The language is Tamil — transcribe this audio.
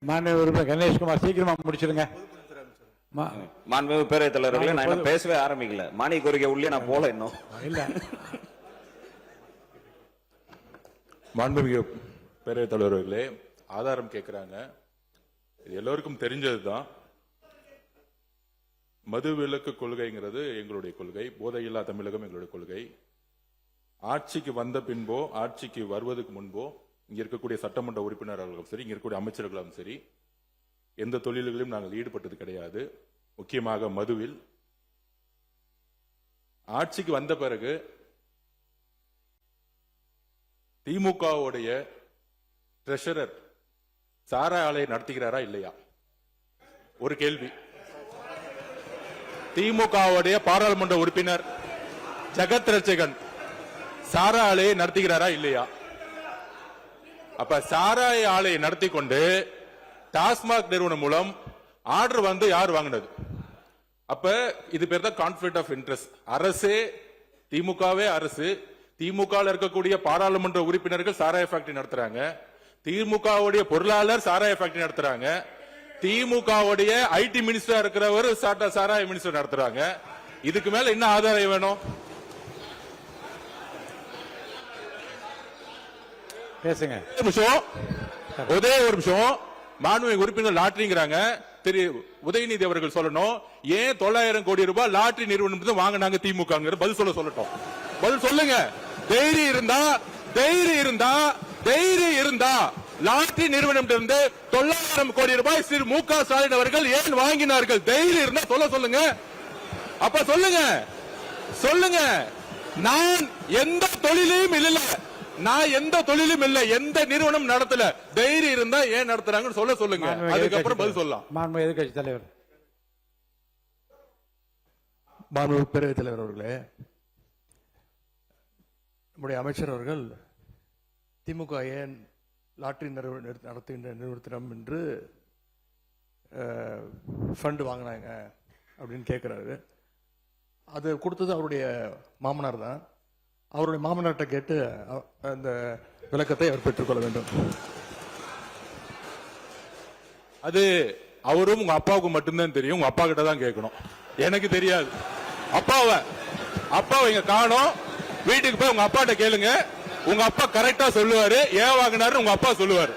மாண்புமிகு உறுப்பினர் கணேஷ்குமார் சீக்கிரமா முடிச்சிருங்க. மாண்புமிகு பேரவைத் தலைவர்களே, நான் இன்னும் பேசவே ஆரம்பிக்கல. மானிய கோரிக்கை உள்ளே நான் போல இன்னும் இல்ல. மாண்புமிகு பேரவைத் தலைவர்களே, ஆதாரம் கேட்கிறாங்க. இது எல்லோருக்கும் தெரிஞ்சதுதான். மது விலக்கு கொள்கைங்கிறது எங்களுடைய கொள்கை. போதையில்லா தமிழகம் எங்களுடைய கொள்கை. ஆட்சிக்கு வந்த பின்போ ஆட்சிக்கு வருவதற்கு முன்போ இங்க இருக்கக்கூடிய சட்டமன்ற உறுப்பினர்களும் சரி, இங்க இருக்கக்கூடிய அமைச்சர்களும் சரி, எந்த தொழில்களிலும் நாங்கள் ஈடுபட்டது கிடையாது. முக்கியமாக மதுவில். ஆட்சிக்கு வந்த பிறகு திமுகவுடைய ட்ரெஷரர் சாராய ஆலையை நடத்துகிறாரா இல்லையா? ஒரு கேள்வி. திமுகவுடைய பாராளுமன்ற உறுப்பினர் ஜெகத் ரட்சகன் சாராய ஆலையை நடத்துகிறாரா இல்லையா? அப்ப சாராய ஆலையை நடத்தி கொண்டு டாஸ்மாக் நிறுவனம் மூலம் ஆர்டர் வந்து யார் வாங்கினது? அப்ப இது பேர் தான் கான்ஃபிளிக்ட் ஆஃப் இன்ட்ரெஸ்ட். அரசே, திமுகவே அரசு, திமுக இருக்கக்கூடிய பாராளுமன்ற உறுப்பினர்கள் சாராய ஃபேக்டரி நடத்துறாங்க. திமுகவுடைய பொருளாளர் சாராய ஃபேக்டரி நடத்துறாங்க. திமுகவுடைய ஐடி மினிஸ்டர் இருக்கிறவர் சாராய மினிஸ்டர் நடத்துறாங்க. இதுக்கு மேல என்ன ஆதாரம் வேணும்? பேசுங்க. ஒரே ஒரு நிமிஷம். மாண்புமிகு உறுப்பினர் லாட்டரிங்கிறாங்க. திரு உதயநிதி அவர்கள் சொல்லணும், ஏன் 900 கோடி ரூபாய் லாட்டரி நிறுவனம் வாங்கினாங்க திமுக? பதில் சொல்லட்டும். பதில் சொல்லுங்க. தைரியம் இருந்தா லாட்டரி நிறுவனம் 900 கோடி ரூபாய் திரு மு.க. ஸ்டாலின் அவர்கள் ஏன் வாங்கினார்கள்? தைரியம் இருந்தா சொல்லுங்க. அப்ப சொல்லுங்க. நான் எந்த தொழிலையும் இல்ல, எந்த நிறுவனம் நடத்தல. தைரியம் இருந்தா ஏன் நடத்துறாங்கன்னு சொல்லுங்க. அதுக்கப்புறம் பதில் சொல்லலாம். மாண்புமிகு எதிர்க்கட்சி தலைவர். மாண்புமிகு பேரவைத் தலைவர் அவர்களே, நம்முடைய அமைச்சர் அவர்கள் திமுக ஏன் லாட்டரி நடத்துகின்ற நிறுவனம் என்று ஃபண்ட் வாங்கினாங்க அப்படின்னு கேட்கிறாரு. அது கொடுத்தது அவருடைய மாமனார் தான். அவருடைய மாமனார்கிட்ட கேட்டு அந்த விளக்கத்தை அவர் பெற்றுக்கொள்ள வேண்டும். அது அவரும் உங்க அப்பாவுக்கு மட்டும்தான் தெரியும். உங்க அப்பா கிட்ட தான் கேட்கணும். எனக்கு தெரியாது. அப்பாவை இங்க காணோம். வீட்டுக்கு போய் உங்க அப்பாட்ட கேளுங்க. உங்க அப்பா கரெக்டா சொல்லுவாரு. ஏன் வாங்கினாரு உங்க அப்பா சொல்லுவாரு.